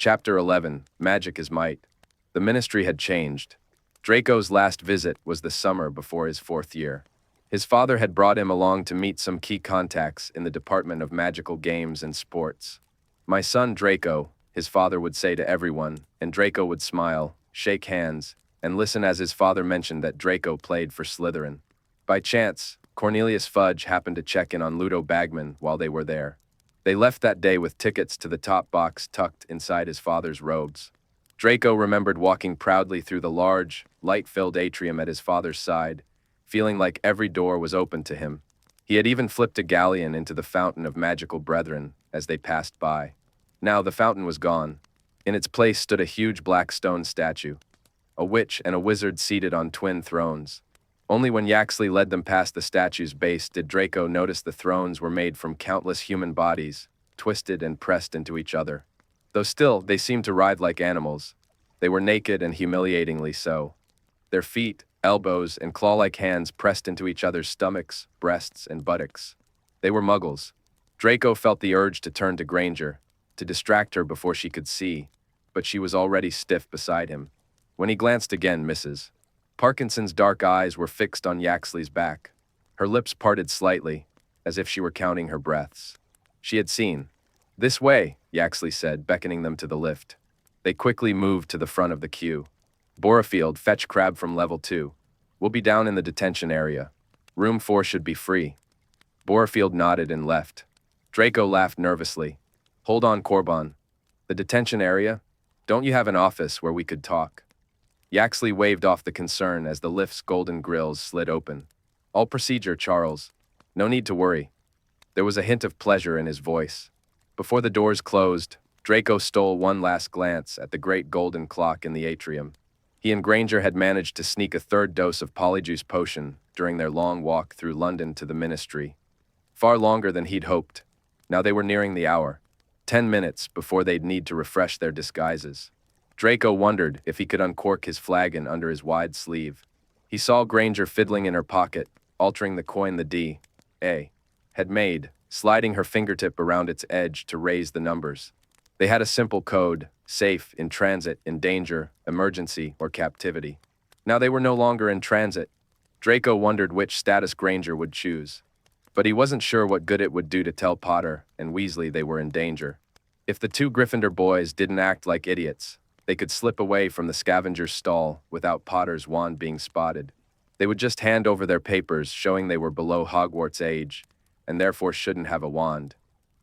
Chapter 11, Magic is Might. The ministry had changed. Draco's last visit was the summer before his 4th year. His father had brought him along to meet some key contacts in the Department of Magical Games and Sports. "My son Draco," his father would say to everyone, and Draco would smile, shake hands, and listen as his father mentioned that Draco played for Slytherin. By chance, Cornelius Fudge happened to check in on Ludo Bagman while they were there. They left that day with tickets to the top box tucked inside his father's robes. Draco remembered walking proudly through the large, light-filled atrium at his father's side, feeling like every door was open to him. He had even flipped a galleon into the Fountain of Magical Brethren as they passed by. Now the fountain was gone. In its place stood a huge black stone statue, a witch and a wizard seated on twin thrones. Only when Yaxley led them past the statue's base did Draco notice the thrones were made from countless human bodies, twisted and pressed into each other. Though still, they seemed to writhe like animals. They were naked and humiliatingly so. Their feet, elbows, and claw-like hands pressed into each other's stomachs, breasts, and buttocks. They were muggles. Draco felt the urge to turn to Granger, to distract her before she could see, but she was already stiff beside him. When he glanced again, Mrs. Parkinson's dark eyes were fixed on Yaxley's back. Her lips parted slightly, as if she were counting her breaths. She had seen. "This way," Yaxley said, beckoning them to the lift. They quickly moved to the front of the queue. "Borofield, fetch Crab from level 2. We'll be down in the detention area. Room 4 should be free." Borofield nodded and left. Draco laughed nervously. "Hold on, Corbon. The detention area? Don't you have an office where we could talk?" Yaxley waved off the concern as the lift's golden grills slid open. "All procedure, Charles. No need to worry." There was a hint of pleasure in his voice. Before the doors closed, Draco stole one last glance at the great golden clock in the atrium. He and Granger had managed to sneak a 3rd dose of Polyjuice potion during their long walk through London to the ministry. Far longer than he'd hoped. Now they were nearing the hour. 10 minutes before they'd need to refresh their disguises. Draco wondered if he could uncork his flagon under his wide sleeve. He saw Granger fiddling in her pocket, altering the coin the D.A. had made, sliding her fingertip around its edge to raise the numbers. They had a simple code: safe, in transit, in danger, emergency, or captivity. Now they were no longer in transit. Draco wondered which status Granger would choose. But he wasn't sure what good it would do to tell Potter and Weasley they were in danger. If the 2 Gryffindor boys didn't act like idiots, they could slip away from the scavenger's stall without Potter's wand being spotted. They would just hand over their papers showing they were below Hogwarts age, and therefore shouldn't have a wand.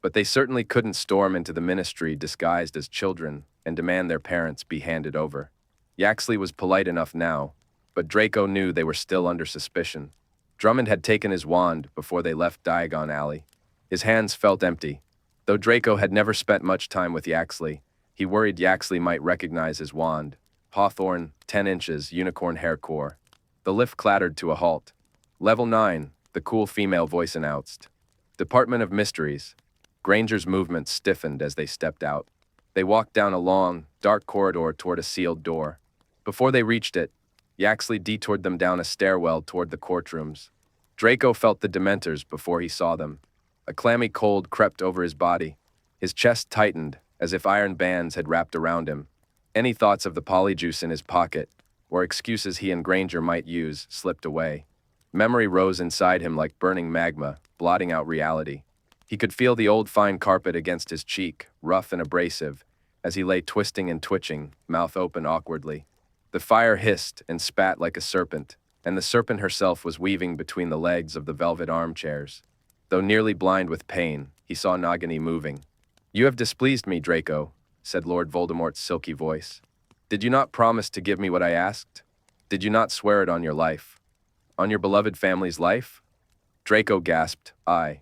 But they certainly couldn't storm into the ministry disguised as children and demand their parents be handed over. Yaxley was polite enough now, but Draco knew they were still under suspicion. Drummond had taken his wand before they left Diagon Alley. His hands felt empty. Though Draco had never spent much time with Yaxley, he worried Yaxley might recognize his wand. Hawthorn, 10 inches, unicorn hair core. The lift clattered to a halt. "Level 9, the cool female voice announced. "Department of Mysteries." Granger's movements stiffened as they stepped out. They walked down a long, dark corridor toward a sealed door. Before they reached it, Yaxley detoured them down a stairwell toward the courtrooms. Draco felt the Dementors before he saw them. A clammy cold crept over his body. His chest tightened, as if iron bands had wrapped around him. Any thoughts of the Polyjuice in his pocket, or excuses he and Granger might use, slipped away. Memory rose inside him like burning magma, blotting out reality. He could feel the old fine carpet against his cheek, rough and abrasive, as he lay twisting and twitching, mouth open awkwardly. The fire hissed and spat like a serpent, and the serpent herself was weaving between the legs of the velvet armchairs. Though nearly blind with pain, he saw Nagini moving. "You have displeased me, Draco," said Lord Voldemort's silky voice. "Did you not promise to give me what I asked? Did you not swear it on your life? On your beloved family's life?" Draco gasped, "I.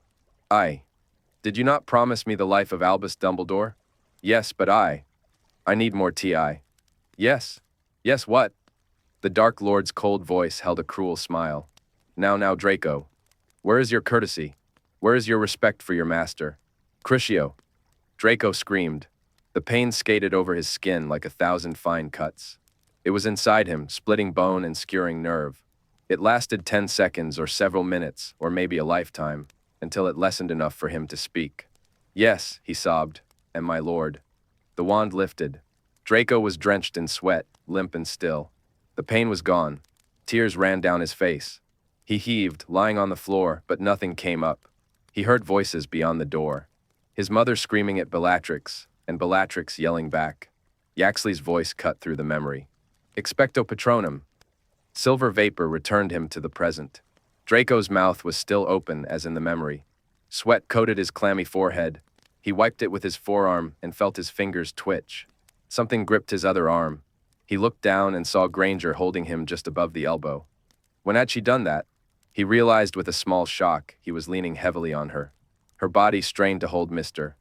Did you not promise me the life of Albus Dumbledore?" "Yes, but I need more T.I." "Yes? Yes, what?" The Dark Lord's cold voice held a cruel smile. Now, Draco. Where is your courtesy? Where is your respect for your master? Crucio." Draco screamed. The pain skated over his skin like 1,000 fine cuts. It was inside him, splitting bone and skewering nerve. It lasted 10 seconds or several minutes, or maybe a lifetime, until it lessened enough for him to speak. "Yes," he sobbed, "and my lord." The wand lifted. Draco was drenched in sweat, limp and still. The pain was gone. Tears ran down his face. He heaved, lying on the floor, but nothing came up. He heard voices beyond the door. His mother screaming at Bellatrix, and Bellatrix yelling back. Yaxley's voice cut through the memory. Expecto Patronum. Silver vapor returned him to the present. Draco's mouth was still open as in the memory. Sweat coated his clammy forehead. He wiped it with his forearm and felt his fingers twitch. Something gripped his other arm. He looked down and saw Granger holding him just above the elbow. When had she done that? He realized with a small shock he was leaning heavily on her. Her body strained to hold Mr.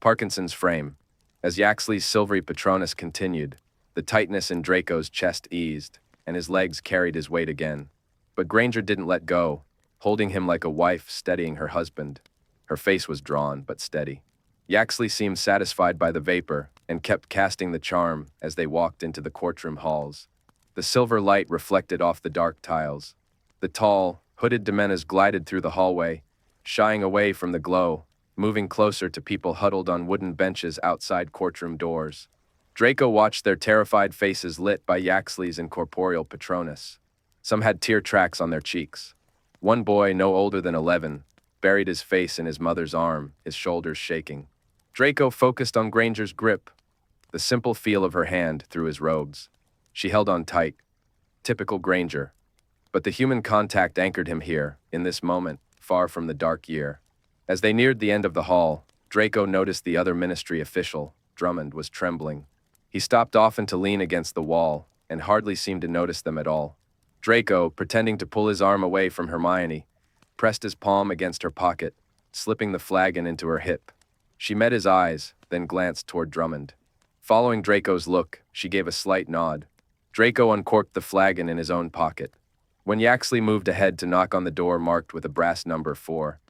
Parkinson's frame. As Yaxley's silvery Patronus continued, the tightness in Draco's chest eased, and his legs carried his weight again. But Granger didn't let go, holding him like a wife steadying her husband. Her face was drawn, but steady. Yaxley seemed satisfied by the vapor and kept casting the charm as they walked into the courtroom halls. The silver light reflected off the dark tiles. The tall, hooded Demenas glided through the hallway, shying away from the glow, moving closer to people huddled on wooden benches outside courtroom doors. Draco watched their terrified faces lit by Yaxley's incorporeal Patronus. Some had tear tracks on their cheeks. One boy, no older than 11, buried his face in his mother's arm, his shoulders shaking. Draco focused on Granger's grip, the simple feel of her hand through his robes. She held on tight. Typical Granger. But the human contact anchored him here, in this moment, far from the dark year. As they neared the end of the hall, Draco noticed the other ministry official, Drummond, was trembling. He stopped often to lean against the wall, and hardly seemed to notice them at all. Draco, pretending to pull his arm away from Hermione, pressed his palm against her pocket, slipping the flagon into her hip. She met his eyes, then glanced toward Drummond. Following Draco's look, she gave a slight nod. Draco uncorked the flagon in his own pocket. When Yaxley moved ahead to knock on the door marked with a brass number 4,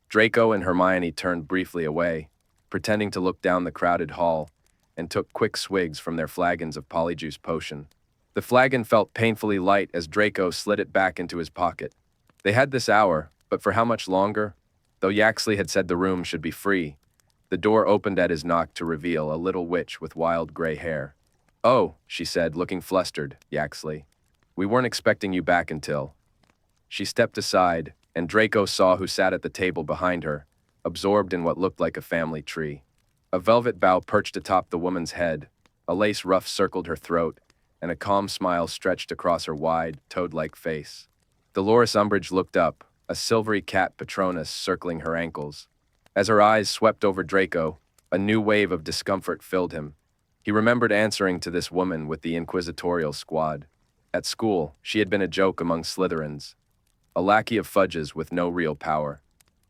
Draco and Hermione turned briefly away, pretending to look down the crowded hall, and took quick swigs from their flagons of polyjuice potion. The flagon felt painfully light as Draco slid it back into his pocket. They had this hour, but for how much longer? Though Yaxley had said the room should be free, the door opened at his knock to reveal a little witch with wild gray hair. "Oh," she said, looking flustered, "Yaxley. We weren't expecting you back until..." She stepped aside, and Draco saw who sat at the table behind her, absorbed in what looked like a family tree. A velvet bough perched atop the woman's head, a lace ruff circled her throat, and a calm smile stretched across her wide, toad-like face. Dolores Umbridge looked up, a silvery cat Patronus circling her ankles. As her eyes swept over Draco, a new wave of discomfort filled him. He remembered answering to this woman with the inquisitorial squad. At school, she had been a joke among Slytherins, a lackey of Fudge's with no real power.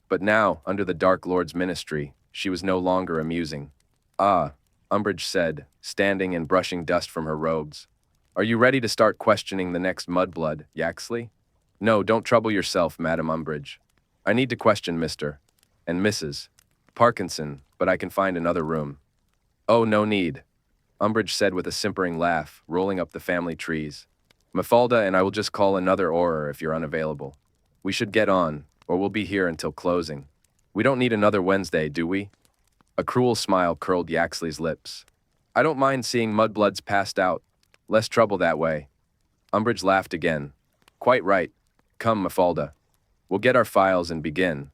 But now, under the Dark Lord's ministry, she was no longer amusing. "Ah," Umbridge said, standing and brushing dust from her robes. "Are you ready to start questioning the next mudblood, Yaxley?" "No, don't trouble yourself, Madam Umbridge. I need to question Mr. and Mrs. Parkinson, but I can find another room." "Oh, no need," Umbridge said with a simpering laugh, rolling up the family trees. "Mafalda and I will just call another Auror if you're unavailable. We should get on, or we'll be here until closing. We don't need another Wednesday, do we?" A cruel smile curled Yaxley's lips. "I don't mind seeing mudbloods passed out. Less trouble that way." Umbridge laughed again. "Quite right. Come, Mafalda. We'll get our files and begin."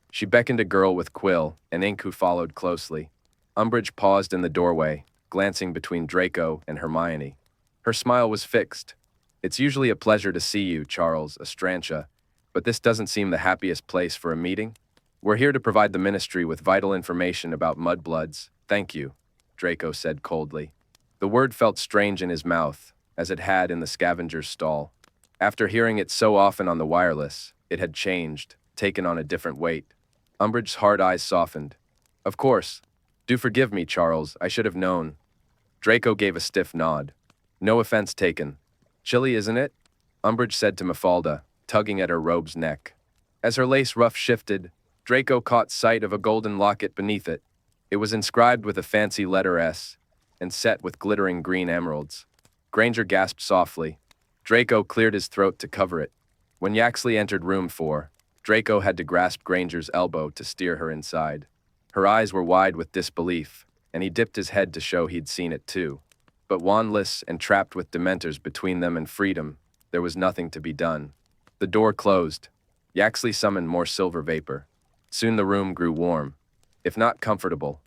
She beckoned a girl with quill and ink who followed closely. Umbridge paused in the doorway, glancing between Draco and Hermione. Her smile was fixed. "It's usually a pleasure to see you, Charles Estrantia, but this doesn't seem the happiest place for a meeting. We're here to provide the ministry with vital information about mudbloods. Thank you," Draco said coldly. The word felt strange in his mouth, as it had in the scavenger's stall. After hearing it so often on the wireless, it had changed, taken on a different weight. Umbridge's hard eyes softened. "Of course. Do forgive me, Charles, I should have known." Draco gave a stiff nod. "No offense taken. Chilly, isn't it?" Umbridge said to Mafalda, tugging at her robe's neck. As her lace ruff shifted, Draco caught sight of a golden locket beneath it. It was inscribed with a fancy letter S, and set with glittering green emeralds. Granger gasped softly. Draco cleared his throat to cover it. When Yaxley entered room 4, Draco had to grasp Granger's elbow to steer her inside. Her eyes were wide with disbelief, and he dipped his head to show he'd seen it too. But wandless and trapped with dementors between them and freedom, there was nothing to be done. The door closed. Yaxley summoned more silver vapor. Soon the room grew warm, if not comfortable,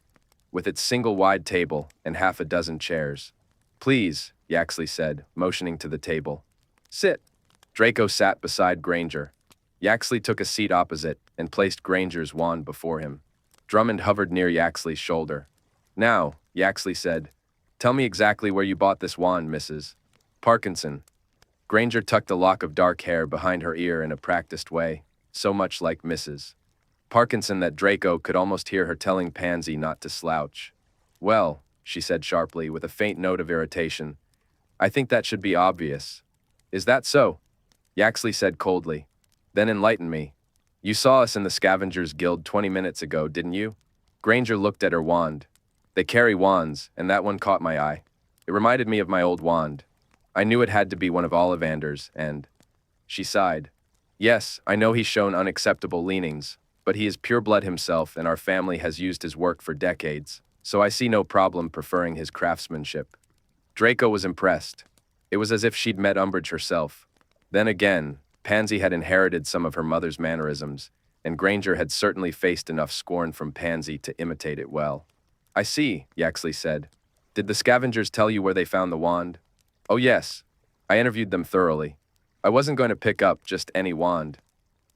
with its single wide table and half a dozen chairs. "Please," Yaxley said, motioning to the table. "Sit." Draco sat beside Granger. Yaxley took a seat opposite and placed Granger's wand before him. Drummond hovered near Yaxley's shoulder. "Now," Yaxley said, "tell me exactly where you bought this wand, Mrs. Parkinson." Granger tucked a lock of dark hair behind her ear in a practiced way, so much like Mrs. Parkinson that Draco could almost hear her telling Pansy not to slouch. "Well," she said sharply with a faint note of irritation, "I think that should be obvious." "Is that so?" Yaxley said coldly. "Then enlighten me. You saw us in the Scavengers Guild 20 minutes ago, didn't you?" Granger looked at her wand. "They carry wands, and that one caught my eye. It reminded me of my old wand. I knew it had to be one of Ollivander's, and..." She sighed. "Yes, I know he's shown unacceptable leanings, but he is pure blood himself and our family has used his work for decades, so I see no problem preferring his craftsmanship." Draco was impressed. It was as if she'd met Umbridge herself. Then again, Pansy had inherited some of her mother's mannerisms, and Granger had certainly faced enough scorn from Pansy to imitate it well. "I see," Yaxley said. "Did the scavengers tell you where they found the wand?" "Oh yes. I interviewed them thoroughly. I wasn't going to pick up just any wand."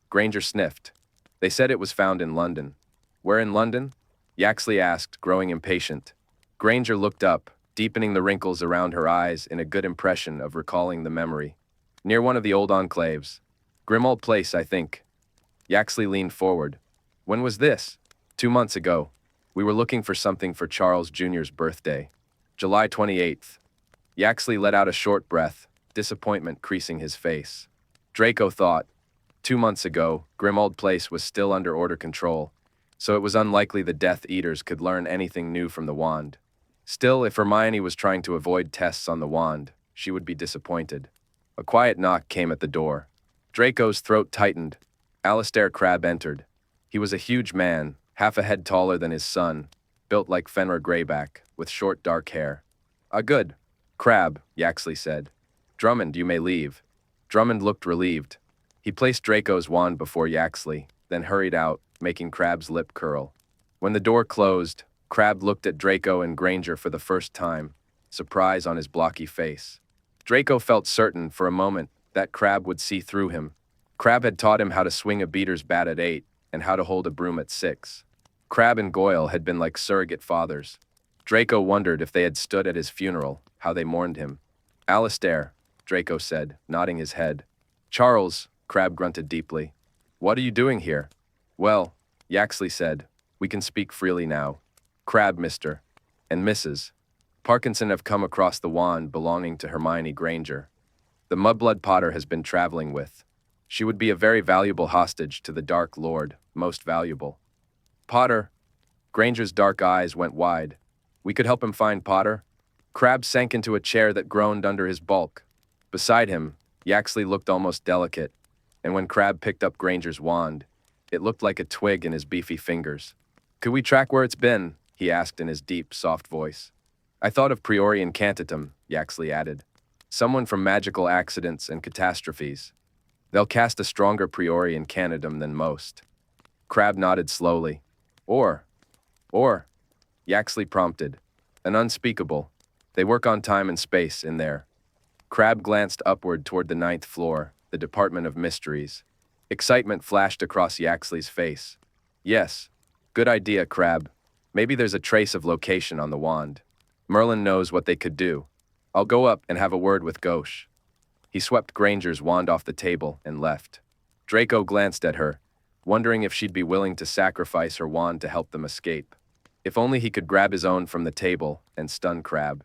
Granger sniffed. "They said it was found in London." "Where in London?" Yaxley asked, growing impatient. Granger looked up, deepening the wrinkles around her eyes in a good impression of recalling the memory. "Near one of the old enclaves. Grimmauld Place, I think." Yaxley leaned forward. "When was this?" 2 months ago. We were looking for something for Charles Jr.'s birthday. July 28th. Yaxley let out a short breath, disappointment creasing his face. Draco thought, 2 months ago, Grimmauld Place was still under order control, so it was unlikely the Death Eaters could learn anything new from the wand. Still, if Hermione was trying to avoid tests on the wand, she would be disappointed. A quiet knock came at the door. Draco's throat tightened. Alistair Crabbe entered. He was a huge man, half a head taller than his son, built like Fenrir Greyback, with short dark hair. "Ah, good. Crabbe," Yaxley said. "Drummond, you may leave." Drummond looked relieved. He placed Draco's wand before Yaxley, then hurried out, making Crabbe's lip curl. When the door closed, Crabbe looked at Draco and Granger for the first time, surprise on his blocky face. Draco felt certain for a moment that Crabbe would see through him. Crabbe had taught him how to swing a beater's bat at 8 and how to hold a broom at 6. Crabbe and Goyle had been like surrogate fathers. Draco wondered if they had stood at his funeral, how they mourned him. "Alistair," Draco said, nodding his head. "Charles," Crabbe grunted deeply. "What are you doing here?" "Well," Yaxley said, "we can speak freely now. Crabbe, Mr. and Mrs. Parkinson have come across the wand belonging to Hermione Granger. The Mudblood Potter has been traveling with. She would be a very valuable hostage to the Dark Lord, most valuable." "Potter?" Granger's dark eyes went wide. "We could help him find Potter?" Crabbe sank into a chair that groaned under his bulk. Beside him, Yaxley looked almost delicate, and when Crabbe picked up Granger's wand, it looked like a twig in his beefy fingers. "Could we track where it's been?" he asked in his deep, soft voice. "I thought of Priori Incantatem," Yaxley added. "Someone from Magical Accidents and Catastrophes. They'll cast a stronger Priori Incantatem than most." Crabbe nodded slowly. Or, Yaxley prompted. "An unspeakable. They work on time and space in there." Crabbe glanced upward toward the 9th floor, the Department of Mysteries. Excitement flashed across Yaxley's face. "Yes. Good idea, Crabbe. Maybe there's a trace of location on the wand. Merlin knows what they could do. I'll go up and have a word with Gauche." He swept Granger's wand off the table and left. Draco glanced at her, wondering if she'd be willing to sacrifice her wand to help them escape. If only he could grab his own from the table and stun Crabbe.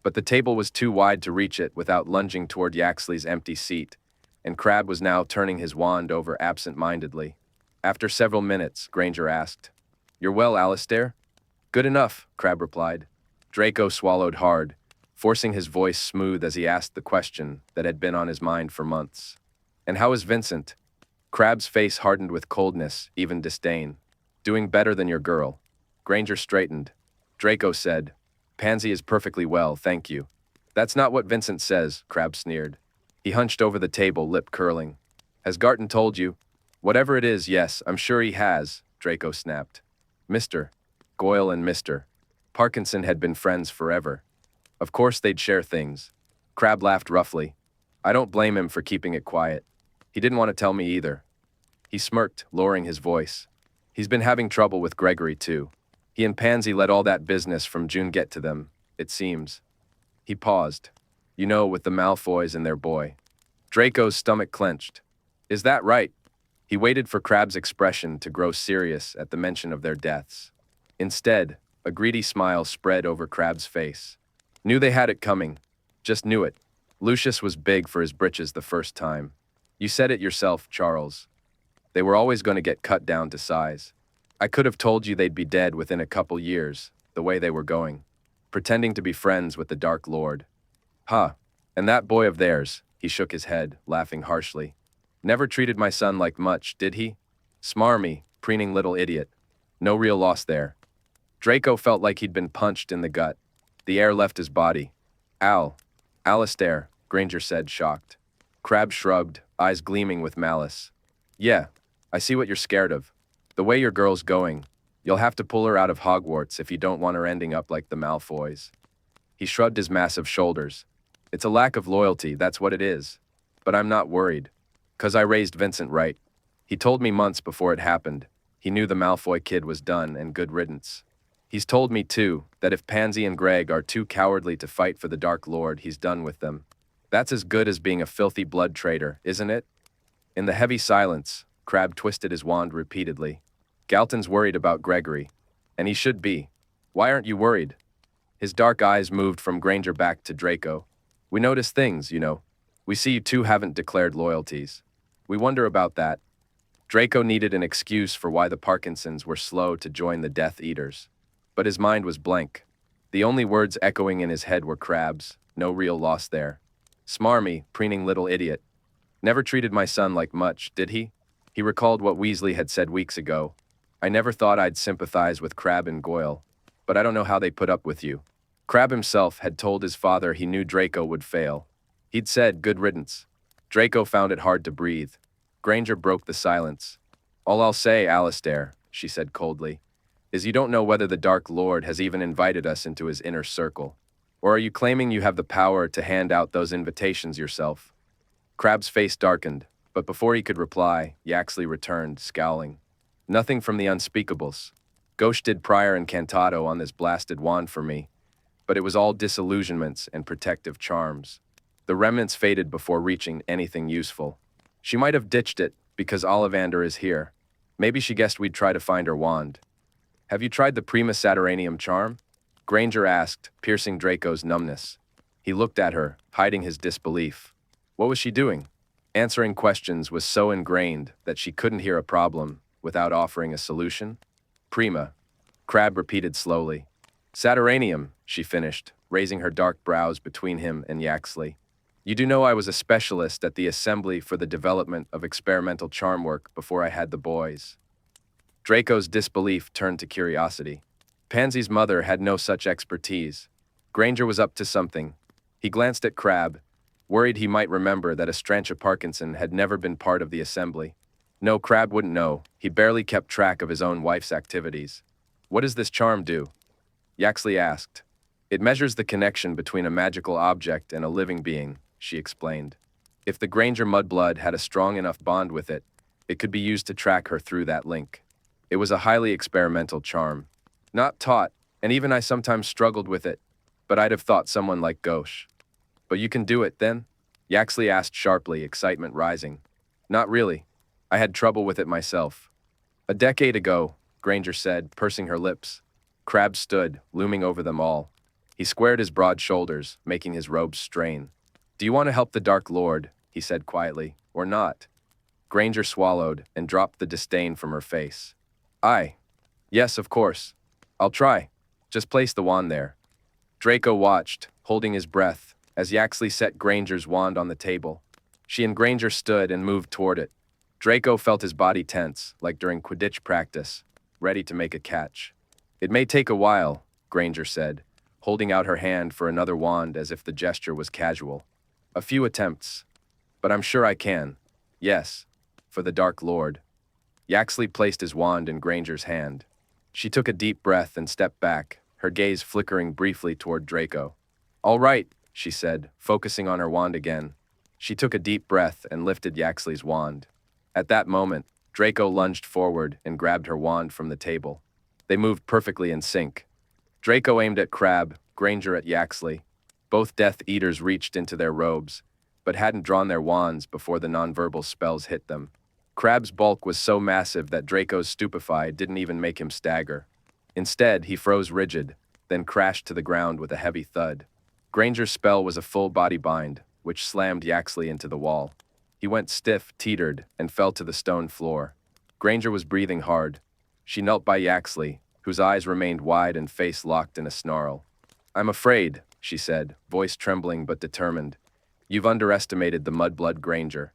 But the table was too wide to reach it without lunging toward Yaxley's empty seat, and Crabbe was now turning his wand over absent-mindedly. After several minutes, Granger asked, "You're well, Alistair?" "Good enough," Crabbe replied. Draco swallowed hard, forcing his voice smooth as he asked the question that had been on his mind for months. "And how is Vincent?" Crabbe's face hardened with coldness, even disdain. "Doing better than your girl." Granger straightened. Draco said. Pansy is perfectly well, thank you. That's not what Vincent says, Crabbe sneered. He hunched over the table, lip curling. Has Garton told you? Whatever it is, yes, I'm sure he has, Draco snapped. Mr. Goyle and Mr. Parkinson had been friends forever. Of course they'd share things. Crabbe laughed roughly. I don't blame him for keeping it quiet. He didn't want to tell me either. He smirked, lowering his voice. He's been having trouble with Gregory, too. He and Pansy let all that business from June get to them, it seems. He paused. You know, with the Malfoys and their boy. Draco's stomach clenched. Is that right? He waited for Crabbe's expression to grow serious at the mention of their deaths. Instead, a greedy smile spread over Crabbe's face. Knew they had it coming. Just knew it. Lucius was big for his britches the first time. You said it yourself, Charles. They were always going to get cut down to size. I could have told you they'd be dead within a couple years, the way they were going. Pretending to be friends with the Dark Lord. Huh. And that boy of theirs, he shook his head, laughing harshly. Never treated my son like much, did he? Smarmy, preening little idiot. No real loss there. Draco felt like he'd been punched in the gut. The air left his body. Alistair, Granger said, shocked. Crabbe shrugged, eyes gleaming with malice. Yeah, I see what you're scared of. The way your girl's going, you'll have to pull her out of Hogwarts if you don't want her ending up like the Malfoys. He shrugged his massive shoulders. It's a lack of loyalty, that's what it is. But I'm not worried. 'Cause I raised Vincent right. He told me months before it happened. He knew the Malfoy kid was done and good riddance. He's told me, too, that if Pansy and Greg are too cowardly to fight for the Dark Lord, he's done with them. That's as good as being a filthy blood traitor, isn't it? In the heavy silence, Crabbe twisted his wand repeatedly. Galton's worried about Gregory. And he should be. Why aren't you worried? His dark eyes moved from Granger back to Draco. We notice things, you know. We see you two haven't declared loyalties. We wonder about that. Draco needed an excuse for why the Parkinsons were slow to join the Death Eaters. But his mind was blank. The only words echoing in his head were Crabbe's. No real loss there. Smarmy, preening little idiot. Never treated my son like much, did he? He recalled what Weasley had said weeks ago. I never thought I'd sympathize with Crabbe and Goyle, but I don't know how they put up with you. Crabbe himself had told his father he knew Draco would fail. He'd said, good riddance. Draco found it hard to breathe. Granger broke the silence. All I'll say, Alistair, she said coldly, is you don't know whether the Dark Lord has even invited us into his inner circle. Or are you claiming you have the power to hand out those invitations yourself? Crabbe's face darkened, but before he could reply, Yaxley returned, scowling. Nothing from the unspeakables. Ghosh did prior incantato on this blasted wand for me, but it was all disillusionments and protective charms. The remnants faded before reaching anything useful. She might have ditched it because Ollivander is here. Maybe she guessed we'd try to find her wand. Have you tried the Prima Saturnanium charm? Granger asked, piercing Draco's numbness. He looked at her, hiding his disbelief. What was she doing? Answering questions was so ingrained that she couldn't hear a problem without offering a solution. Prima, Crabbe repeated slowly. Saturnanium, she finished, raising her dark brows between him and Yaxley. You do know I was a specialist at the Assembly for the development of experimental charm work before I had the boys. Draco's disbelief turned to curiosity. Pansy's mother had no such expertise. Granger was up to something. He glanced at Crabbe, worried he might remember that Estrantia Parkinson had never been part of the Assembly. No, Crabbe wouldn't know. He barely kept track of his own wife's activities. What does this charm do? Yaxley asked. It measures the connection between a magical object and a living being, she explained. If the Granger mudblood had a strong enough bond with it, it could be used to track her through that link. It was a highly experimental charm. Not taught, and even I sometimes struggled with it, but I'd have thought someone like Ghosh. But you can do it, then? Yaxley asked sharply, excitement rising. Not really. I had trouble with it myself. A decade ago, Granger said, pursing her lips. Crabbe stood, looming over them all. He squared his broad shoulders, making his robes strain. Do you want to help the Dark Lord, he said quietly, or not? Granger swallowed and dropped the disdain from her face. Yes, of course. I'll try. Just place the wand there. Draco watched, holding his breath, as Yaxley set Granger's wand on the table. She and Granger stood and moved toward it. Draco felt his body tense, like during Quidditch practice, ready to make a catch. It may take a while, Granger said, holding out her hand for another wand as if the gesture was casual. A few attempts. But I'm sure I can. Yes. For the Dark Lord. Yaxley placed his wand in Granger's hand. She took a deep breath and stepped back, her gaze flickering briefly toward Draco. All right, she said, focusing on her wand again. She took a deep breath and lifted Yaxley's wand. At that moment, Draco lunged forward and grabbed her wand from the table. They moved perfectly in sync. Draco aimed at Crab, Granger at Yaxley. Both Death Eaters reached into their robes, but hadn't drawn their wands before the nonverbal spells hit them. Crab's bulk was so massive that Draco's stupefy didn't even make him stagger. Instead, he froze rigid, then crashed to the ground with a heavy thud. Granger's spell was a full body bind, which slammed Yaxley into the wall. He went stiff, teetered, and fell to the stone floor. Granger was breathing hard. She knelt by Yaxley, whose eyes remained wide and face locked in a snarl. I'm afraid, she said, voice trembling but determined. You've underestimated the mudblood Granger.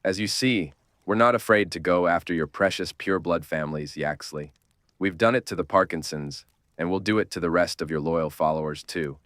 As you see, we're not afraid to go after your precious pureblood families, Yaxley. We've done it to the Parkinsons, and we'll do it to the rest of your loyal followers too.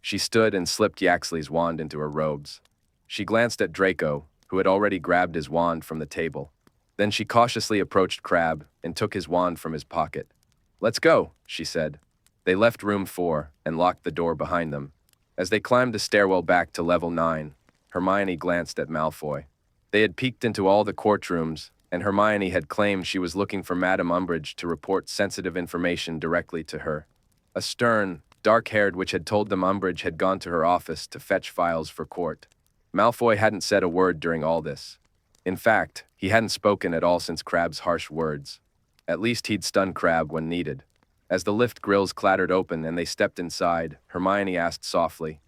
She stood and slipped Yaxley's wand into her robes. She glanced at Draco, who had already grabbed his wand from the table. Then she cautiously approached Crab and took his wand from his pocket. Let's go, she said. They left room 4 and locked the door behind them. As they climbed the stairwell back to level 9, Hermione glanced at Malfoy. They had peeked into all the courtrooms, and Hermione had claimed she was looking for Madame Umbridge to report sensitive information directly to her. A stern, dark-haired witch had told them Umbridge had gone to her office to fetch files for court. Malfoy hadn't said a word during all this. In fact, he hadn't spoken at all since Crab's harsh words. At least he'd stun Crab when needed. As the lift grills clattered open and they stepped inside, Hermione asked softly,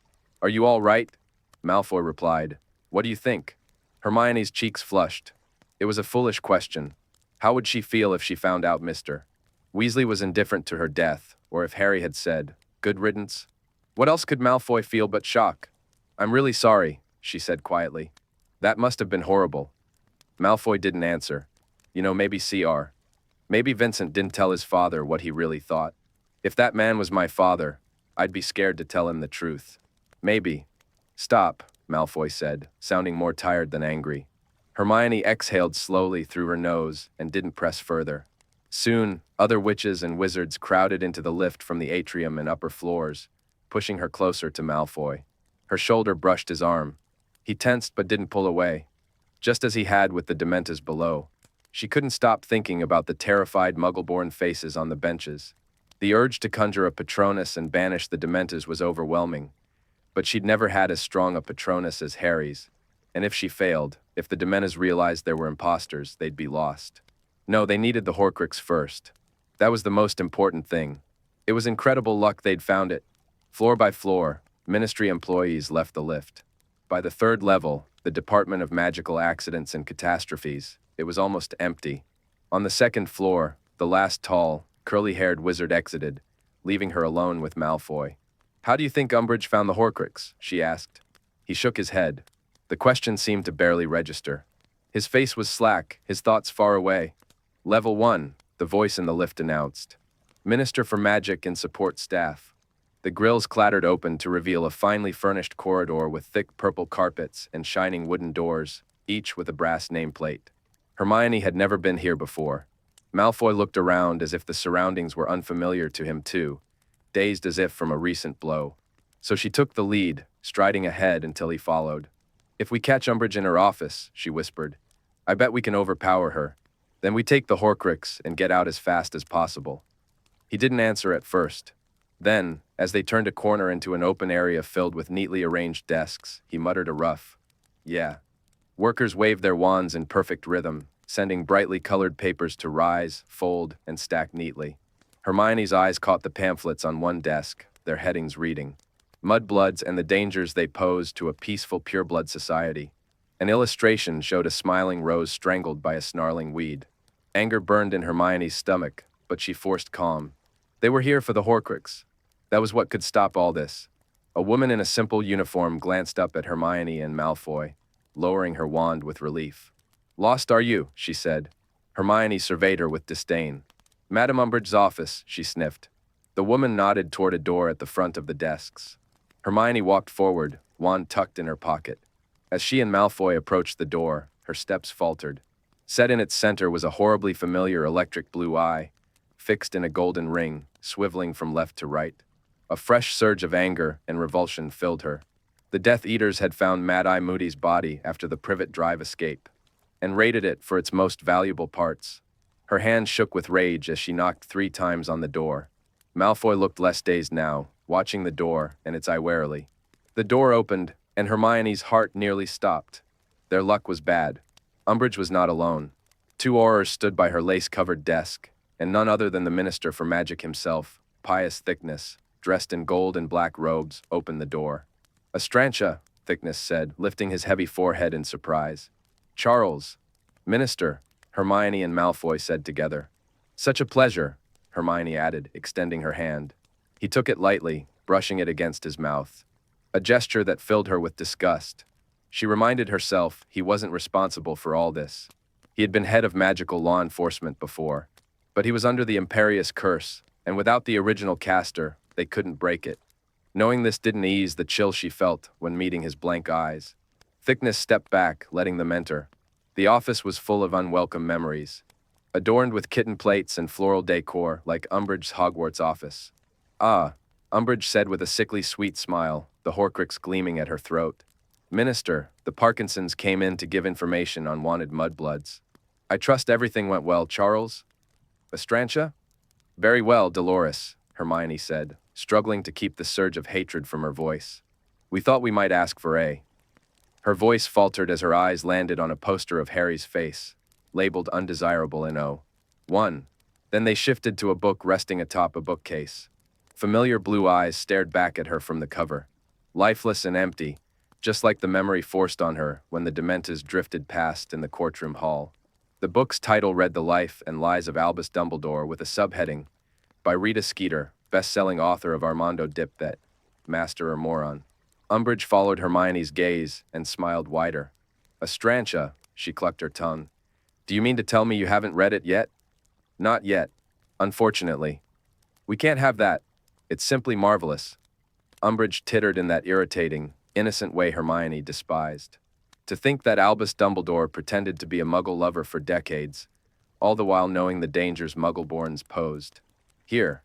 "Are you all right?" Malfoy replied, "What do you think?" Hermione's cheeks flushed. It was a foolish question. How would she feel if she found out Mr. Weasley was indifferent to her death, or if Harry had said, "Good riddance"? What else could Malfoy feel but shock? "I'm really sorry," she said quietly. "That must have been horrible." Malfoy didn't answer. Maybe CR. Maybe Vincent didn't tell his father what he really thought. If that man was my father, I'd be scared to tell him the truth. Maybe. Stop, Malfoy said, sounding more tired than angry. Hermione exhaled slowly through her nose and didn't press further. Soon, other witches and wizards crowded into the lift from the atrium and upper floors, pushing her closer to Malfoy. Her shoulder brushed his arm. He tensed but didn't pull away, just as he had with the Dementors below. She couldn't stop thinking about the terrified Muggle-born faces on the benches. The urge to conjure a Patronus and banish the Dementors was overwhelming, but she'd never had as strong a Patronus as Harry's, and if she failed, if the Dementors realized there were imposters, they'd be lost. No, they needed the Horcrux first. That was the most important thing. It was incredible luck they'd found it. Floor by floor, Ministry employees left the lift. By the 3rd level, the Department of Magical Accidents and Catastrophes, it was almost empty. On the 2nd floor, the last tall, curly-haired wizard exited, leaving her alone with Malfoy. "How do you think Umbridge found the Horcrux?" she asked. He shook his head. The question seemed to barely register. His face was slack, his thoughts far away. "Level 1, the voice in the lift announced. Minister for Magic and Support Staff." The grills clattered open to reveal a finely furnished corridor with thick purple carpets and shining wooden doors, each with a brass nameplate. Hermione had never been here before. Malfoy looked around as if the surroundings were unfamiliar to him too, dazed as if from a recent blow. So she took the lead, striding ahead until he followed. "If we catch Umbridge in her office," she whispered, "I bet we can overpower her. Then we take the Horcrux and get out as fast as possible." He didn't answer at first. Then, as they turned a corner into an open area filled with neatly arranged desks, he muttered a rough, "Yeah." Workers waved their wands in perfect rhythm, sending brightly colored papers to rise, fold, and stack neatly. Hermione's eyes caught the pamphlets on one desk, their headings reading, "Mudbloods and the Dangers They Pose to a Peaceful Pureblood Society." An illustration showed a smiling rose strangled by a snarling weed. Anger burned in Hermione's stomach, but she forced calm. They were here for the Horcrux. That was what could stop all this. A woman in a simple uniform glanced up at Hermione and Malfoy, lowering her wand with relief. "Lost are you?" she said. Hermione surveyed her with disdain. "Madame Umbridge's office," she sniffed. The woman nodded toward a door at the front of the desks. Hermione walked forward, wand tucked in her pocket. As she and Malfoy approached the door, her steps faltered. Set in its center was a horribly familiar electric blue eye, fixed in a golden ring, swiveling from left to right. A fresh surge of anger and revulsion filled her. The Death Eaters had found Mad Eye Moody's body after the Privet Drive escape, and raided it for its most valuable parts. Her hand shook with rage as she knocked 3 times on the door. Malfoy looked less dazed now, watching the door and its eye warily. The door opened, and Hermione's heart nearly stopped. Their luck was bad. Umbridge was not alone. 2 Aurors stood by her lace-covered desk, and none other than the Minister for Magic himself, Pious Thickness, dressed in gold and black robes, opened the door. "Astrantia," Thickness said, lifting his heavy forehead in surprise. "Charles." "Minister," Hermione and Malfoy said together. "Such a pleasure," Hermione added, extending her hand. He took it lightly, brushing it against his mouth. A gesture that filled her with disgust. She reminded herself he wasn't responsible for all this. He had been head of magical law enforcement before, but he was under the imperious curse, and without the original caster, they couldn't break it. Knowing this didn't ease the chill she felt when meeting his blank eyes. Thickness stepped back, letting them enter. The office was full of unwelcome memories, adorned with kitten plates and floral decor like Umbridge's Hogwarts office. "Ah," Umbridge said with a sickly sweet smile, the Horcrux gleaming at her throat. "Minister, the Parkinsons came in to give information on wanted mudbloods. I trust everything went well, Charles?" "Astrantia?" "Very well, Dolores," Hermione said, struggling to keep the surge of hatred from her voice. "We thought we might ask for a..." Her voice faltered as her eyes landed on a poster of Harry's face, labeled undesirable in O1. Then they shifted to a book resting atop a bookcase. Familiar blue eyes stared back at her from the cover, lifeless and empty, just like the memory forced on her when the Dementors drifted past in the courtroom hall. The book's title read The Life and Lies of Albus Dumbledore with a subheading, by Rita Skeeter, best-selling author of Armando Dipbet, Master or Moron. Umbridge followed Hermione's gaze and smiled wider. "Astrantia," she clucked her tongue. "Do you mean to tell me you haven't read it yet?" "Not yet, unfortunately." "We can't have that. It's simply marvelous." Umbridge tittered in that irritating, innocent way Hermione despised. To think that Albus Dumbledore pretended to be a Muggle lover for decades, all the while knowing the dangers Muggleborns posed. "Here."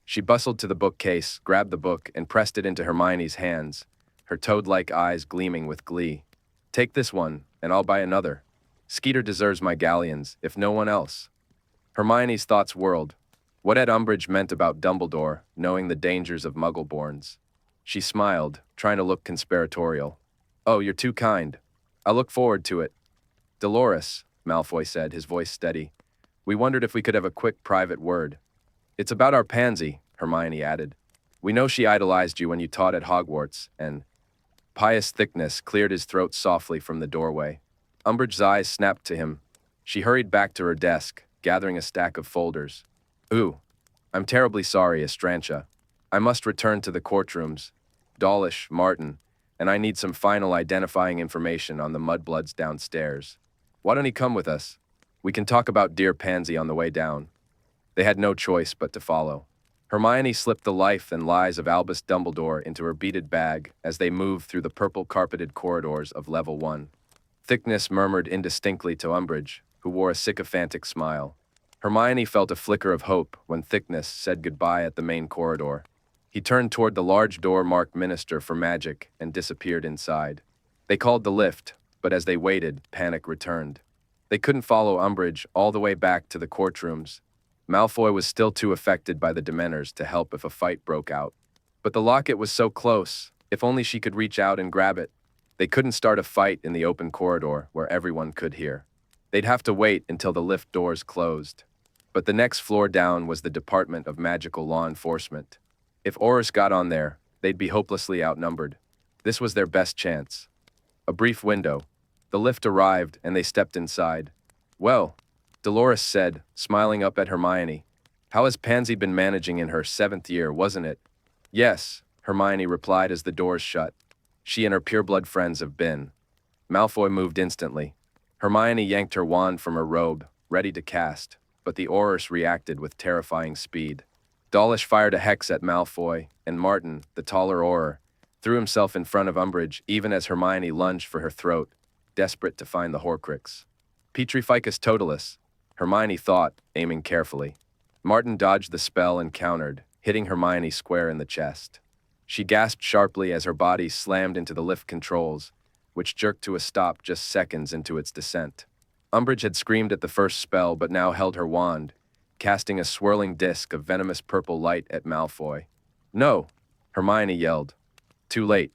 She bustled to the bookcase, grabbed the book, and pressed it into Hermione's hands, her toad-like eyes gleaming with glee. "Take this one, and I'll buy another. Skeeter deserves my galleons, if no one else." Hermione's thoughts whirled. What had Umbridge meant about Dumbledore, knowing the dangers of Muggleborns? She smiled, trying to look conspiratorial. "Oh, you're too kind. I'll look forward to it." "Dolores," Malfoy said, his voice steady. "We wondered if we could have a quick private word." "It's about our pansy," Hermione added. "We know she idolized you when you taught at Hogwarts, and..." Pious Thickness cleared his throat softly from the doorway. Umbridge's eyes snapped to him. She hurried back to her desk, gathering a stack of folders. "Ooh, I'm terribly sorry, Astrantia. I must return to the courtrooms. Dawlish, Martin, and I need some final identifying information on the mudbloods downstairs. Why don't he come with us? We can talk about dear Pansy on the way down." They had no choice but to follow. Hermione slipped The Life and Lies of Albus Dumbledore into her beaded bag as they moved through the purple-carpeted corridors of Level 1. Thickness murmured indistinctly to Umbridge, who wore a sycophantic smile. Hermione felt a flicker of hope when Thickness said goodbye at the main corridor. He turned toward the large door marked Minister for Magic and disappeared inside. They called the lift, but as they waited, panic returned. They couldn't follow Umbridge all the way back to the courtrooms. Malfoy was still too affected by the Dementors to help if a fight broke out. But the locket was so close, if only she could reach out and grab it. They couldn't start a fight in the open corridor where everyone could hear. They'd have to wait until the lift doors closed. But the next floor down was the Department of Magical Law Enforcement. If Aurors got on there, they'd be hopelessly outnumbered. This was their best chance. A brief window. The lift arrived, and they stepped inside. "Well," Dolores said, smiling up at Hermione. "How has Pansy been managing in her 7th year, wasn't it?" "Yes," Hermione replied as the doors shut. "She and her pureblood friends have been." Malfoy moved instantly. Hermione yanked her wand from her robe, ready to cast, but the Aurors reacted with terrifying speed. Dawlish fired a hex at Malfoy, and Martin, the taller Auror, threw himself in front of Umbridge even as Hermione lunged for her throat, desperate to find the Horcrux. Petrificus totalis, Hermione thought, aiming carefully. Martin dodged the spell and countered, hitting Hermione square in the chest. She gasped sharply as her body slammed into the lift controls, which jerked to a stop just seconds into its descent. Umbridge had screamed at the first spell but now held her wand, casting a swirling disk of venomous purple light at Malfoy. "No!" Hermione yelled. Too late.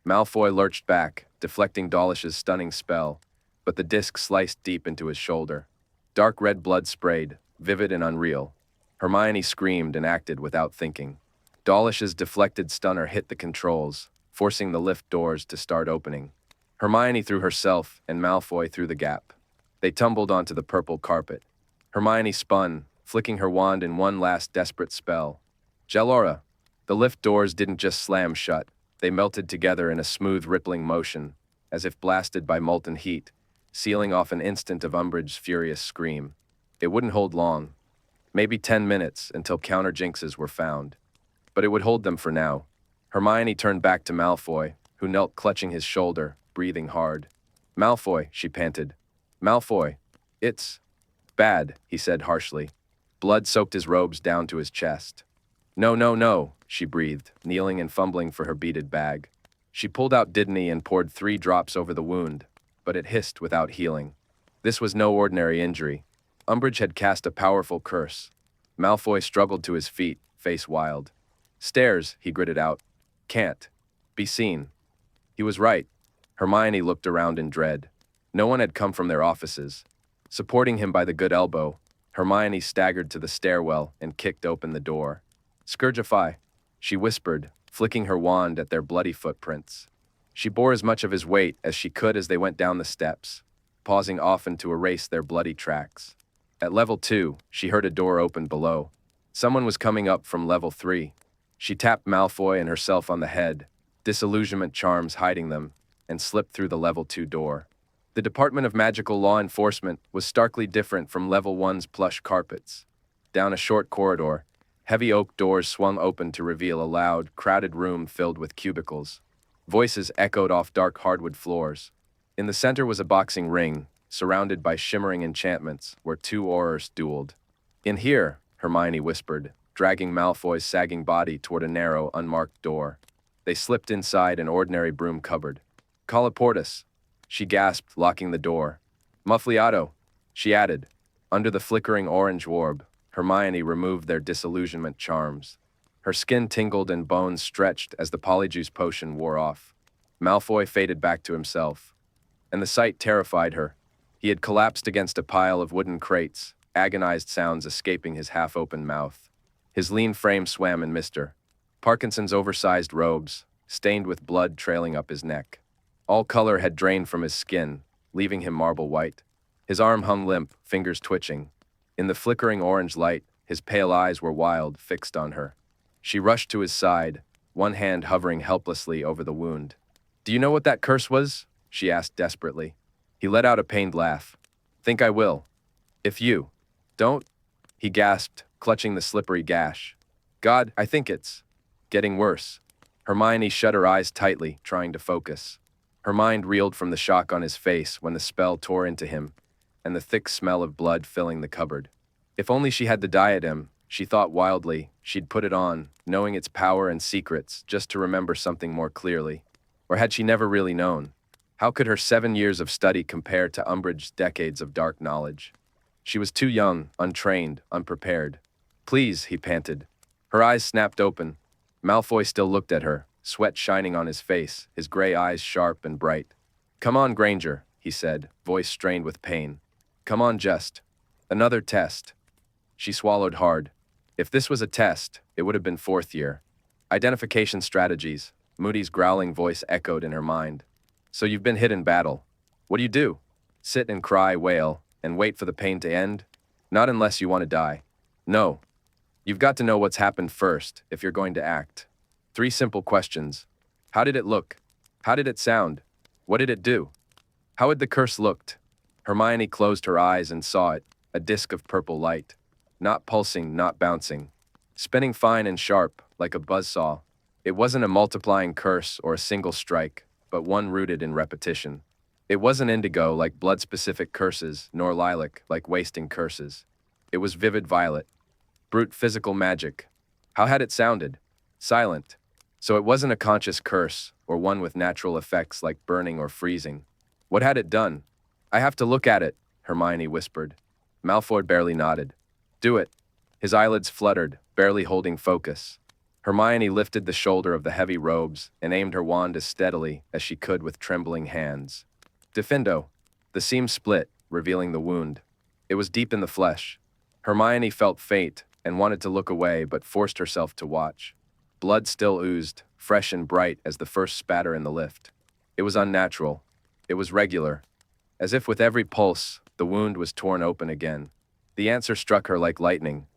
Malfoy lurched back, deflecting Dawlish's stunning spell, but the disk sliced deep into his shoulder. Dark red blood sprayed, vivid and unreal. Hermione screamed and acted without thinking. Dawlish's deflected stunner hit the controls, forcing the lift doors to start opening. Hermione threw herself and Malfoy through the gap. They tumbled onto the purple carpet. Hermione spun, flicking her wand in one last desperate spell. Gelora! The lift doors didn't just slam shut. They melted together in a smooth rippling motion, as if blasted by molten heat, sealing off an instant of Umbridge's furious scream. It wouldn't hold long. Maybe 10 minutes until counter jinxes were found. But it would hold them for now. Hermione turned back to Malfoy, who knelt clutching his shoulder, breathing hard. "Malfoy," she panted. "Malfoy. It's bad," he said harshly. Blood soaked his robes down to his chest. "No, no, no," she breathed, kneeling and fumbling for her beaded bag. She pulled out Didney and poured 3 drops over the wound, but it hissed without healing. This was no ordinary injury. Umbridge had cast a powerful curse. Malfoy struggled to his feet, face wild. "Stairs," he gritted out. "Can't be seen." He was right. Hermione looked around in dread. No one had come from their offices. Supporting him by the good elbow, Hermione staggered to the stairwell and kicked open the door. "Scourgify," she whispered, flicking her wand at their bloody footprints. She bore as much of his weight as she could as they went down the steps, pausing often to erase their bloody tracks. At level 2, she heard a door open below. Someone was coming up from level 3. She tapped Malfoy and herself on the head, disillusionment charms hiding them, and slipped through the level 2 door. The Department of Magical Law Enforcement was starkly different from level 1's plush carpets. Down a short corridor, heavy oak doors swung open to reveal a loud, crowded room filled with cubicles. Voices echoed off dark hardwood floors. In the center was a boxing ring, surrounded by shimmering enchantments, where 2 Aurors dueled. "In here," Hermione whispered, dragging Malfoy's sagging body toward a narrow, unmarked door. They slipped inside an ordinary broom cupboard. "Colloportus," she gasped, locking the door. "Muffliato," she added. Under the flickering orange orb, Hermione removed their disillusionment charms. Her skin tingled and bones stretched as the polyjuice potion wore off. Malfoy faded back to himself, and the sight terrified her. He had collapsed against a pile of wooden crates, agonized sounds escaping his half-open mouth. His lean frame swam in mister. Parkinson's oversized robes, stained with blood trailing up his neck. All color had drained from his skin, leaving him marble white. His arm hung limp, fingers twitching. In the flickering orange light, his pale eyes were wild, fixed on her. She rushed to his side, one hand hovering helplessly over the wound. "Do you know what that curse was?" she asked desperately. He let out a pained laugh. "Think I will. If you don't," he gasped, clutching the slippery gash. "God, I think it's getting worse." Hermione shut her eyes tightly, trying to focus. Her mind reeled from the shock on his face when the spell tore into him, and the thick smell of blood filling the cupboard. If only she had the diadem, she thought wildly, she'd put it on, knowing its power and secrets, just to remember something more clearly. Or had she never really known? How could her 7 years of study compare to Umbridge's decades of dark knowledge? She was too young, untrained, unprepared. "Please," he panted. Her eyes snapped open. Malfoy still looked at her, sweat shining on his face, his gray eyes sharp and bright. "Come on, Granger," he said, voice strained with pain. "Come on, just another test." She swallowed hard. If this was a test, it would have been 4th year. Identification strategies, Moody's growling voice echoed in her mind. "So you've been hit in battle. What do you do? Sit and cry, wail, and wait for the pain to end? Not unless you want to die. No. You've got to know what's happened first if you're going to act. 3 simple questions. How did it look? How did it sound? What did it do? How had the curse looked?" Hermione closed her eyes and saw it, a disk of purple light. Not pulsing, not bouncing. spinning fine and sharp, like a buzzsaw. It wasn't a multiplying curse or a single strike, but one rooted in repetition. It wasn't indigo like blood-specific curses, nor lilac like wasting curses. It was vivid violet, brute physical magic. How had it sounded? Silent. So it wasn't a conscious curse, or one with natural effects like burning or freezing. What had it done? I have to look at it, Hermione whispered. Malfoy barely nodded. Do it. His eyelids fluttered, barely holding focus. Hermione lifted the shoulder of the heavy robes and aimed her wand as steadily as she could with trembling hands. Defendo. The seam split, revealing the wound. It was deep in the flesh. Hermione felt faint and wanted to look away but forced herself to watch. Blood still oozed, fresh and bright as the first spatter in the lift. It was unnatural. It was regular. As if with every pulse, the wound was torn open again. The answer struck her like lightning.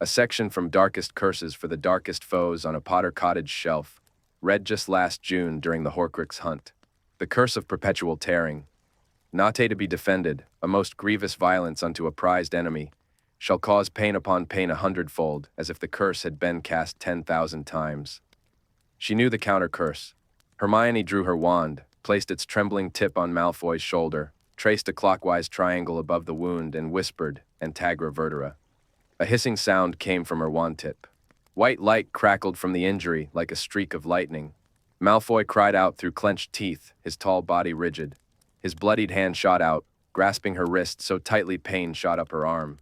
A section from Darkest Curses for the Darkest Foes on a Potter Cottage shelf, read just last June during the Horcrux hunt. The curse of perpetual tearing. Nate to be defended, a most grievous violence unto a prized enemy, shall cause pain upon pain 100-fold, as if the curse had been cast 10,000 times. She knew the counter-curse. Hermione drew her wand, placed its trembling tip on Malfoy's shoulder, traced a clockwise triangle above the wound, and whispered, Antagra Vertera. A hissing sound came from her wand tip. White light crackled from the injury like a streak of lightning. Malfoy cried out through clenched teeth, his tall body rigid. His bloodied hand shot out, grasping her wrist so tightly pain shot up her arm.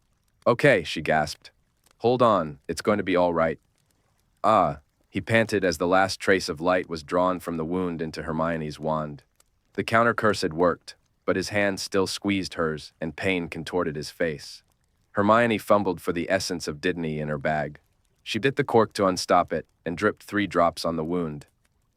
Okay, she gasped. Hold on, it's going to be all right. Ah, he panted as the last trace of light was drawn from the wound into Hermione's wand. The counter-curse had worked, but his hand still squeezed hers, and pain contorted his face. Hermione fumbled for the essence of Dittany in her bag. She bit the cork to unstop it, and dripped 3 drops on the wound.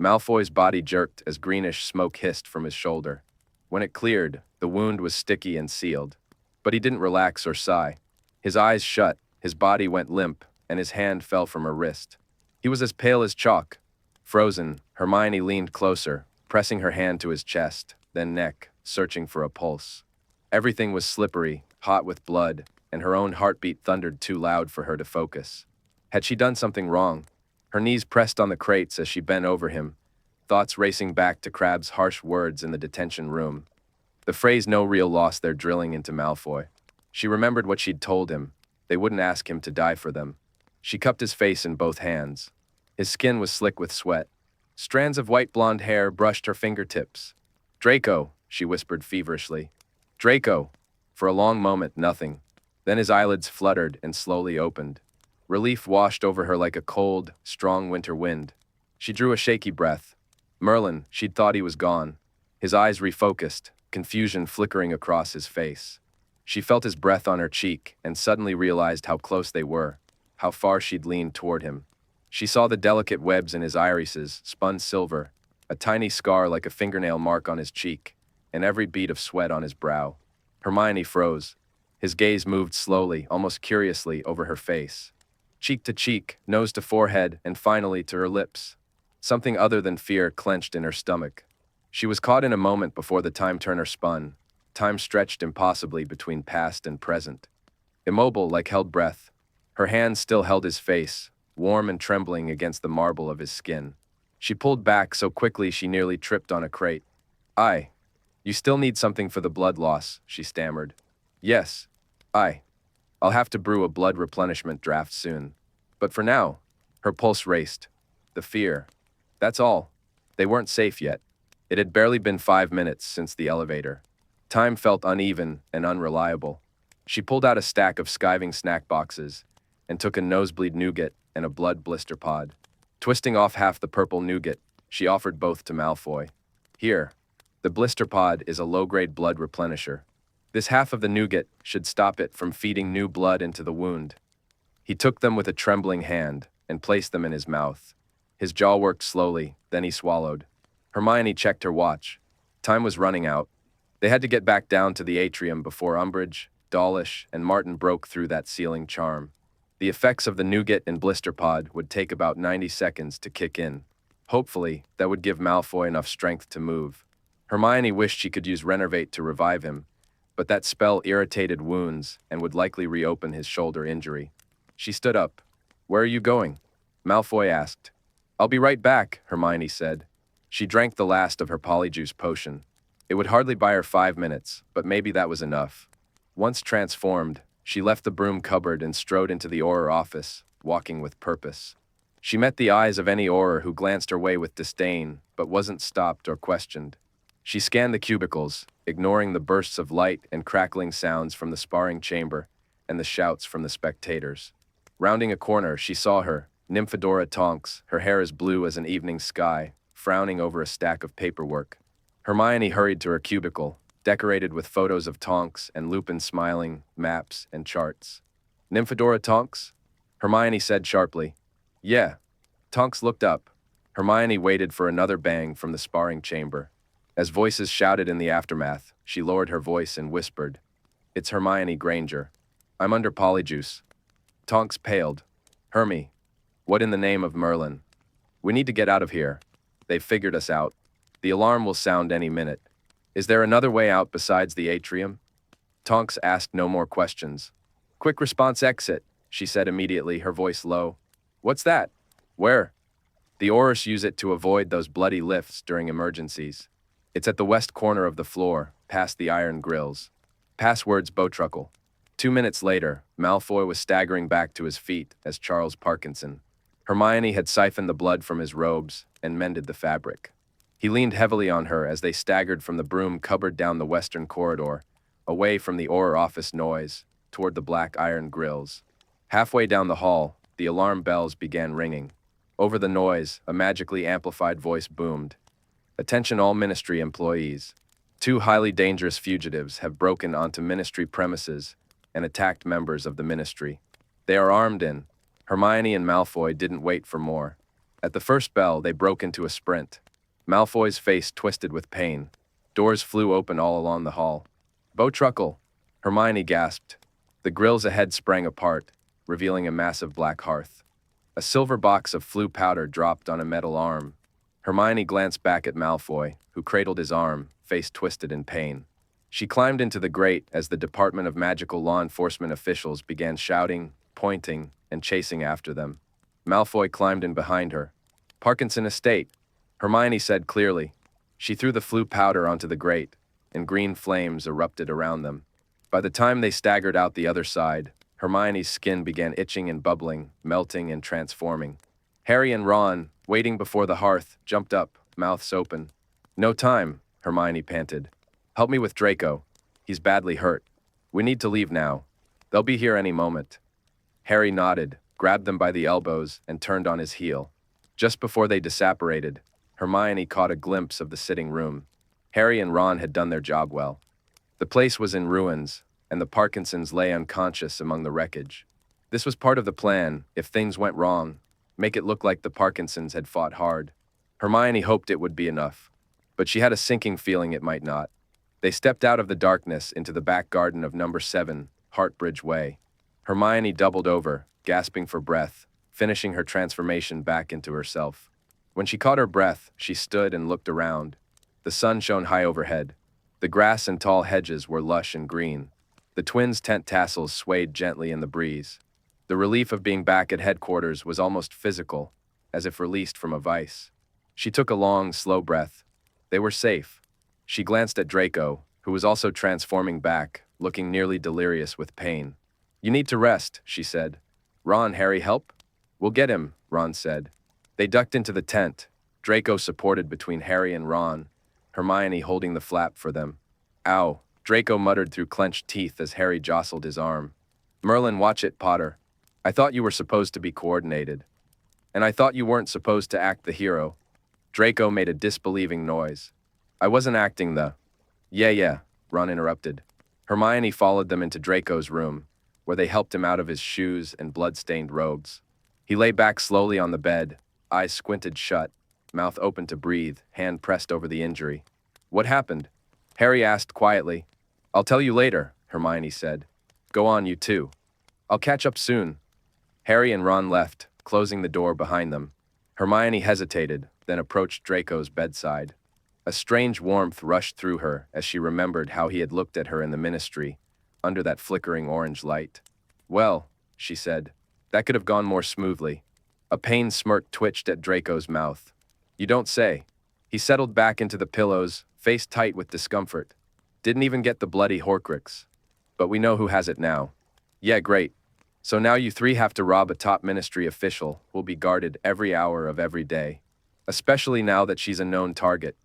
Malfoy's body jerked as greenish smoke hissed from his shoulder. When it cleared, the wound was sticky and sealed. But he didn't relax or sigh. His eyes shut, his body went limp, and his hand fell from her wrist. He was as pale as chalk. Frozen, Hermione leaned closer, pressing her hand to his chest, then neck, searching for a pulse. Everything was slippery, hot with blood, and her own heartbeat thundered too loud for her to focus. Had she done something wrong? Her knees pressed on the crates as she bent over him, thoughts racing back to Crabbe's harsh words in the detention room. The phrase "no real loss" there drilling into Malfoy. She remembered what she'd told him. They wouldn't ask him to die for them. She cupped his face in both hands. His skin was slick with sweat. Strands of white blonde hair brushed her fingertips. Draco, she whispered feverishly. Draco. For a long moment, nothing. Then his eyelids fluttered and slowly opened. Relief washed over her like a cold, strong winter wind. She drew a shaky breath. Merlin, she'd thought he was gone. His eyes refocused, confusion flickering across his face. She felt his breath on her cheek and suddenly realized how close they were, how far she'd leaned toward him. She saw the delicate webs in his irises, spun silver, a tiny scar like a fingernail mark on his cheek, and every bead of sweat on his brow. Hermione froze. His gaze moved slowly, almost curiously, over her face. Cheek to cheek, nose to forehead, and finally to her lips. Something other than fear clenched in her stomach. She was caught in a moment before the time-turner spun. Time stretched impossibly between past and present. Immobile like held breath, her hands still held his face, warm and trembling against the marble of his skin. She pulled back so quickly she nearly tripped on a crate. You still need something for the blood loss, she stammered. Yes. I'll have to brew a blood replenishment draft soon. But for now, her pulse raced. The fear. That's all. They weren't safe yet. It had barely been 5 minutes since the elevator. Time felt uneven and unreliable. She pulled out a stack of skiving snack boxes and took a nosebleed nougat and a blood blister pod. Twisting off half the purple nougat, she offered both to Malfoy. Here, the blister pod is a low-grade blood replenisher. This half of the nougat should stop it from feeding new blood into the wound. He took them with a trembling hand and placed them in his mouth. His jaw worked slowly, then he swallowed. Hermione checked her watch. Time was running out. They had to get back down to the atrium before Umbridge, Dawlish, and Martin broke through that sealing charm. The effects of the nougat and blister pod would take about 90 seconds to kick in. Hopefully, that would give Malfoy enough strength to move. Hermione wished she could use Renervate to revive him, but that spell irritated wounds and would likely reopen his shoulder injury. She stood up. Where are you going? Malfoy asked. I'll be right back, Hermione said. She drank the last of her polyjuice potion. It would hardly buy her 5 minutes, but maybe that was enough. Once transformed, she left the broom cupboard and strode into the Auror office, walking with purpose. She met the eyes of any Auror who glanced her way with disdain, but wasn't stopped or questioned. She scanned the cubicles, ignoring the bursts of light and crackling sounds from the sparring chamber and the shouts from the spectators. Rounding a corner, she saw her, Nymphadora Tonks, her hair as blue as an evening sky, frowning over a stack of paperwork. Hermione hurried to her cubicle, decorated with photos of Tonks and Lupin smiling, maps, and charts. Nymphadora Tonks? Hermione said sharply. Yeah. Tonks looked up. Hermione waited for another bang from the sparring chamber. As voices shouted in the aftermath, she lowered her voice and whispered, It's Hermione Granger. I'm under polyjuice. Tonks paled. Hermy. What in the name of Merlin? We need to get out of here. They've figured us out. The alarm will sound any minute. Is there another way out besides the atrium? Tonks asked no more questions. Quick response exit, she said immediately, her voice low. What's that? Where? The Aurors use it to avoid those bloody lifts during emergencies. It's at the west corner of the floor, past the iron grills. Password's Bowtruckle. 2 minutes later, Malfoy was staggering back to his feet as Charles Parkinson. Hermione had siphoned the blood from his robes and mended the fabric. He leaned heavily on her as they staggered from the broom cupboard down the western corridor, away from the Auror office noise, toward the black iron grills. Halfway down the hall, the alarm bells began ringing. Over the noise, a magically amplified voice boomed. Attention all Ministry employees. 2 highly dangerous fugitives have broken onto Ministry premises and attacked members of the Ministry. They are armed and Hermione and Malfoy didn't wait for more. At the first bell, they broke into a sprint. Malfoy's face twisted with pain. Doors flew open all along the hall. Bowtruckle! Hermione gasped. The grills ahead sprang apart, revealing a massive black hearth. A silver box of flue powder dropped on a metal arm. Hermione glanced back at Malfoy, who cradled his arm, face twisted in pain. She climbed into the grate as the Department of Magical Law Enforcement officials began shouting, pointing, and chasing after them. Malfoy climbed in behind her. Parkinson Estate, Hermione said clearly. She threw the flue powder onto the grate, and green flames erupted around them. By the time they staggered out the other side, Hermione's skin began itching and bubbling, melting and transforming. Harry and Ron, waiting before the hearth, jumped up, mouths open. No time, Hermione panted. Help me with Draco. He's badly hurt. We need to leave now. They'll be here any moment. Harry nodded, grabbed them by the elbows, and turned on his heel. Just before they disapparated, Hermione caught a glimpse of the sitting room. Harry and Ron had done their job well. The place was in ruins, and the Parkinsons lay unconscious among the wreckage. This was part of the plan, if things went wrong, make it look like the Parkinsons had fought hard. Hermione hoped it would be enough, but she had a sinking feeling it might not. They stepped out of the darkness into the back garden of number 7, Hartbridge Way. Hermione doubled over, gasping for breath, finishing her transformation back into herself. When she caught her breath, she stood and looked around. The sun shone high overhead. The grass and tall hedges were lush and green. The twins' tent tassels swayed gently in the breeze. The relief of being back at headquarters was almost physical, as if released from a vice. She took a long, slow breath. They were safe. She glanced at Draco, who was also transforming back, looking nearly delirious with pain. You need to rest, she said. Ron, Harry, help? We'll get him, Ron said. They ducked into the tent, Draco supported between Harry and Ron, Hermione holding the flap for them. Ow, Draco muttered through clenched teeth as Harry jostled his arm. Merlin, watch it, Potter. I thought you were supposed to be coordinated. And I thought you weren't supposed to act the hero. Draco made a disbelieving noise. I wasn't acting the... Yeah, Ron interrupted. Hermione followed them into Draco's room, where they helped him out of his shoes and blood-stained robes. He lay back slowly on the bed, eyes squinted shut, mouth open to breathe, hand pressed over the injury. What happened? Harry asked quietly. I'll tell you later, Hermione said. Go on, you two. I'll catch up soon. Harry and Ron left, closing the door behind them. Hermione hesitated, then approached Draco's bedside. A strange warmth rushed through her as she remembered how he had looked at her in the Ministry, under that flickering orange light. Well, she said, That could have gone more smoothly. A pained smirk twitched at Draco's mouth. You don't say. He settled back into the pillows, face tight with discomfort. Didn't even get the bloody Horcrux. But we know who has it now. Yeah, great. So now you three have to rob a top ministry official who'll be guarded every hour of every day. Especially now that she's a known target.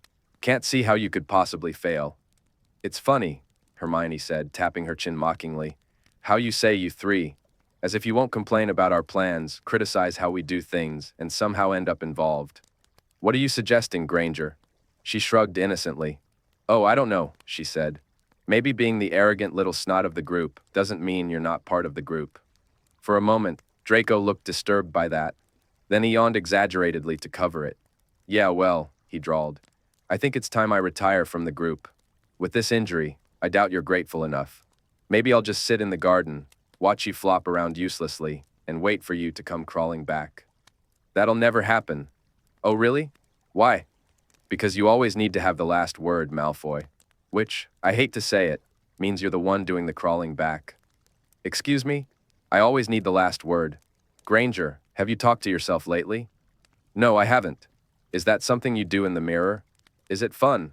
Can't see how you could possibly fail. It's funny, Hermione said, tapping her chin mockingly. How you say you three. As if you won't complain about our plans, criticize how we do things, and somehow end up involved. What are you suggesting, Granger? She shrugged innocently. Oh, I don't know, she said. Maybe being the arrogant little snot of the group doesn't mean you're not part of the group. For a moment, Draco looked disturbed by that. Then he yawned exaggeratedly to cover it. Yeah, well, he drawled. I think it's time I retire from the group. With this injury, I doubt you're grateful enough. Maybe I'll just sit in the garden, watch you flop around uselessly, and wait for you to come crawling back. That'll never happen. Oh, really? Why? Because you always need to have the last word, Malfoy. Which, I hate to say it, means you're the one doing the crawling back. Excuse me? I always need the last word. Granger, have you talked to yourself lately? No, I haven't. Is that something you do in the mirror? Is it fun?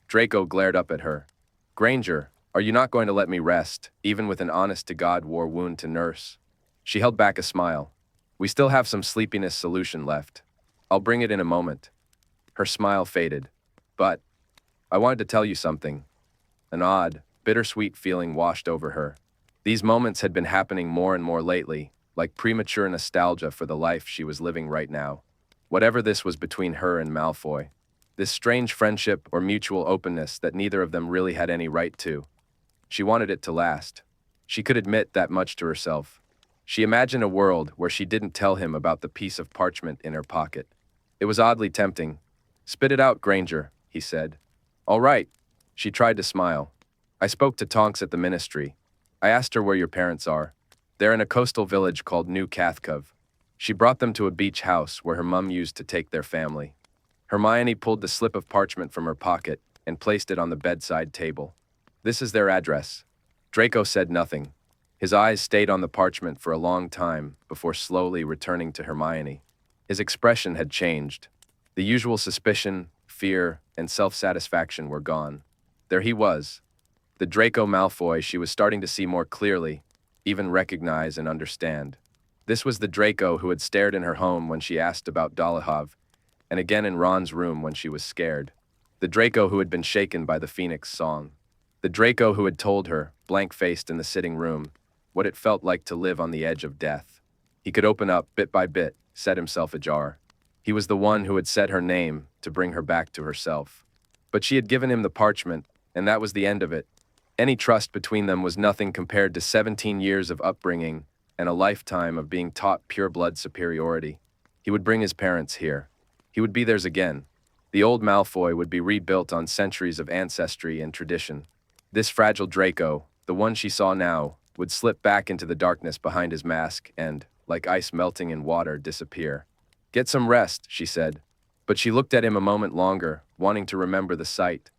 Draco glared up at her. Granger, are you not going to let me rest, even with an honest-to-God war wound to nurse? She held back a smile. We still have some sleepiness solution left. I'll bring it in a moment. Her smile faded. But I wanted to tell you something. An odd, bittersweet feeling washed over her. These moments had been happening more and more lately, like premature nostalgia for the life she was living right now. Whatever this was between her and Malfoy. This strange friendship or mutual openness that neither of them really had any right to. She wanted it to last. She could admit that much to herself. She imagined a world where she didn't tell him about the piece of parchment in her pocket. It was oddly tempting. Spit it out, Granger, he said. All right. She tried to smile. I spoke to Tonks at the ministry. I asked her where your parents are. They're in a coastal village called New Cathcove. She brought them to a beach house where her mum used to take their family. Hermione pulled the slip of parchment from her pocket and placed it on the bedside table. This is their address. Draco said nothing. His eyes stayed on the parchment for a long time before slowly returning to Hermione. His expression had changed. The usual suspicion, fear, and self-satisfaction were gone. There he was. The Draco Malfoy she was starting to see more clearly, even recognize and understand. This was the Draco who had stared in her home when she asked about Dolohov, and again in Ron's room when she was scared. The Draco who had been shaken by the Phoenix song. The Draco who had told her, blank-faced in the sitting room, what it felt like to live on the edge of death. He could open up, bit by bit, set himself ajar. He was the one who had said her name to bring her back to herself. But she had given him the parchment, and that was the end of it. Any trust between them was nothing compared to 17 years of upbringing and a lifetime of being taught pure-blood superiority. He would bring his parents here. He would be theirs again. The old Malfoy would be rebuilt on centuries of ancestry and tradition. This fragile Draco, the one she saw now, would slip back into the darkness behind his mask and, like ice melting in water, disappear. Get some rest, she said. But she looked at him a moment longer, wanting to remember the sight.